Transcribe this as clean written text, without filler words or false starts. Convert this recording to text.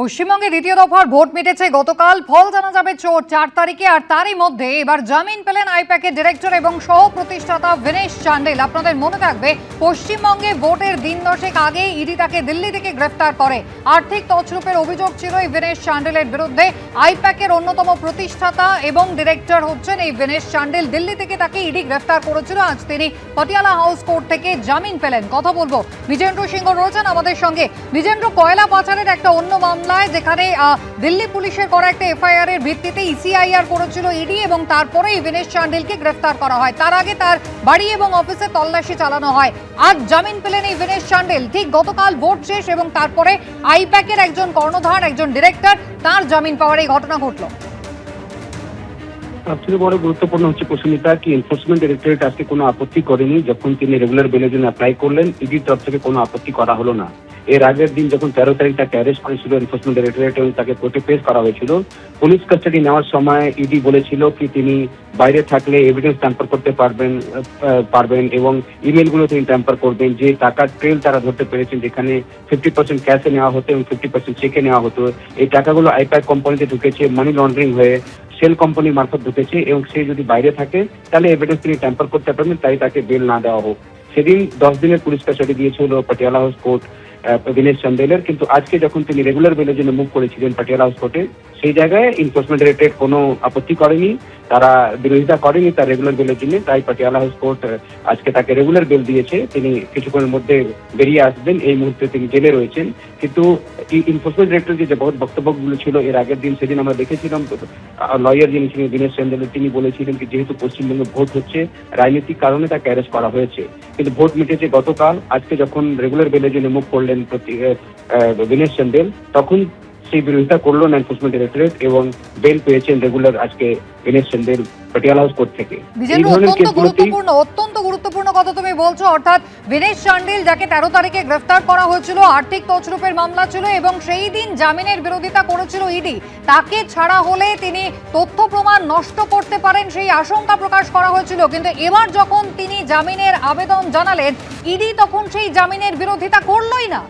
পশ্চিমবঙ্গে দ্বিতীয় দফার ভোট মিটেছে গতকাল। ফল জানা যাবে 4 তারিখে। আর তারই মধ্যে এবার জামিন পেলেন আইপ্যাকের ডিরেক্টর এবং সহ প্রতিষ্ঠাতা বিনেশ চান্ডেল। আপনাদের মনে থাকবে, পশ্চিমবঙ্গে ভোটের দিন দশেক আগে ইডি তাকে দিল্লি থেকে গ্রেফতার করে। আর্থিক তছরূপের অভিযোগ ছিল এই বিনেশ চান্ডেলের বিরুদ্ধে। আইপ্যাকের অন্যতম প্রতিষ্ঠাতা এবং ডিরেক্টর হচ্ছেন এই বিনেশ চান্ডেল। দিল্লি থেকে তাকে ইডি গ্রেফতার করেছিল। আজ তিনি পটিয়ালা হাউস কোর্ট থেকে জামিন পেলেন। কথা বলবো, বিজেন্দ্র সিংহ রয়েছেন আমাদের সঙ্গে। বিজেন্দ্র, কয়লা পাচারের একটা অন্য মামলা যেখানে দিল্লি পুলিশের করা একটা এফআইআর এর ভিত্তিতে ইসিআইআর করেছিল ইডি এবং তারপরেই বিনেশ চান্ডেলকে গ্রেফতার করা হয়। তার আগে তার বাড়ি এবং অফিসে তল্লাশি চালানো হয়। আজ জামিন পেলেন এই বিনেশ চান্ডেল। ঠিক গতকাল ভোট শেষ এবং তারপরে আইপ্যাকের একজন কর্ণধার, একজন ডিরেক্টর, তার জামিন পাওয়ার এই ঘটনা ঘটলো। সবচেয়ে বড় গুরুত্বপূর্ণ হচ্ছে প্রসঙ্গিতা কি এনফোর্সমেন্ট ডাইরেক্টরেট আজকে কোনো আপত্তি করেনি। যখন তিনি রেগুলার বেলের জন্য অ্যাপ্লাই করলেন, ইডির তরফ থেকে কোনো আপত্তি করা হলো না। এর আগের দিন যখন 13 তারিখ তাকে অ্যারেস্ট করেছিল এনফোর্সমেন্ট ডাইরেক্টরেট এবং তাকে কোর্টে পেশ করা হয়েছিল, পুলিশ কাস্টাডি নেওয়ার সময় ইডি বলেছিল কি তিনি বাইরে থাকলে এভিডেন্স ট্যাম্পার করতে পারবেন এবং ইমেলগুলো তিনি ট্যাম্পার করবেন। যে টাকার ট্রেল তারা ধরতে পেরেছেন, যেখানে 50% ক্যাশে নেওয়া হতো এবং 50% চেকে নেওয়া হতো। এই টাকাগুলো আইপ্যাক কোম্পানিতে ঢুকেছে, মানি লন্ডারিং হয়ে সেল কোম্পানির মারফত ঢুকেছে এবং সে যদি বাইরে থাকে তাহলে এভিডেন্স তিনি ট্যাম্পার করতে পারবেন, তাই তাকে বেল না দেওয়া হোক। সেদিন 10 দিনের পুলিশ কাস্টাডি দিয়েছিল পটিয়ালা হাউস কোর্ট বিনেশ চান্ডেলের। কিন্তু আজকে যখন তিনি রেগুলার বেলের জন্য মুভ করেছিলেন পটিয়ালা হাউস কোর্টে, সেই জায়গায় এনফোর্সমেন্ট ডাইরেক্টরেট কোনো আপত্তি করেনি, তারা বিরোধিতা করেনি তার রেগুলার বেলের জন্য। তাই পটিয়ালা হাউস কোর্ট আজকে তাকে রেগুলার বেল দিয়েছে। তিনি কিছুক্ষণের মধ্যে বেরিয়ে আসবেন। এই মুহূর্তে তিনি জেলে রয়েছেন। কিন্তু এনফোর্সমেন্ট ডাইরেক্টর যে বক্তব্যগুলো ছিল এর আগের দিন, সেদিন আমরা দেখেছিলাম লয়ার যিনি ছিলেন বিনেশ চান্ডেল, তিনি বলেছিলেন কি যেহেতু পশ্চিমবঙ্গে ভোট হচ্ছে, রাজনৈতিক কারণে তাকে অ্যারেস্ট করা হয়েছে। কিন্তু ভোট মিটেছে গতকাল। আজকে যখন রেগুলার বেলের জন্য মুভ করলেন বিনেশ চান্ডেল, তখন সেই বিরোধিতা করলো না এনফোর্সমেন্ট ডাইরেক্টরেট এবং বেল পেয়েছেন রেগুলার আজকে বিনেশ চান্ডেল পটিয়ালা হাউস কোর্ট থেকে। অত্যন্ত গুরুত্বপূর্ণ কথা তুমি বলছো। অর্থাৎ বিনেশ চান্ডেল, যাকে 13 তারিখে গ্রেফতার করা হয়েছিল, আর্থিক তছরূপের মামলা ছিল এবং সেই দিন জামিনের বিরোধিতা করেছিল ইডি। তাকে ছাড়া হলে তিনি তথ্য প্রমাণ নষ্ট করতে পারেন, সেই আশঙ্কা প্রকাশ করা হয়েছিল। কিন্তু এবার যখন তিনি জামিনের আবেদন জানালেন, ইডি তখন সেই জামিনের বিরোধিতা করলোই না।